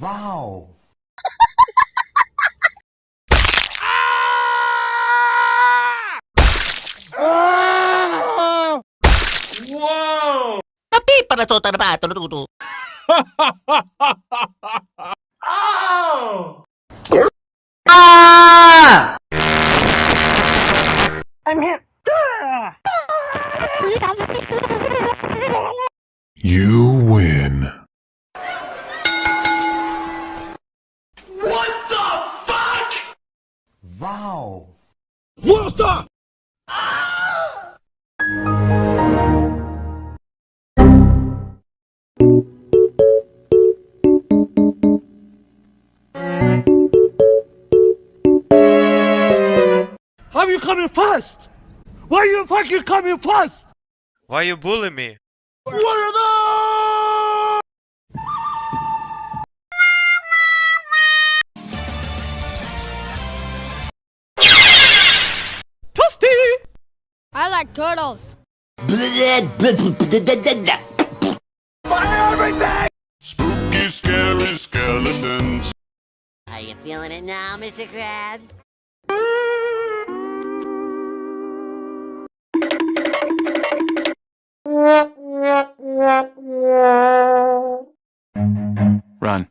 Wow. Wow. Tapi pada total apa tuh. Ow. I'm hit. You win. What the fuck? Wow. What the? How you coming first? Why you fucking coming first? Why you bully me? What are those? I like turtles. Fire everything! Spooky, scary skeletons. Are you feeling it now, Mr. Krabs? Run.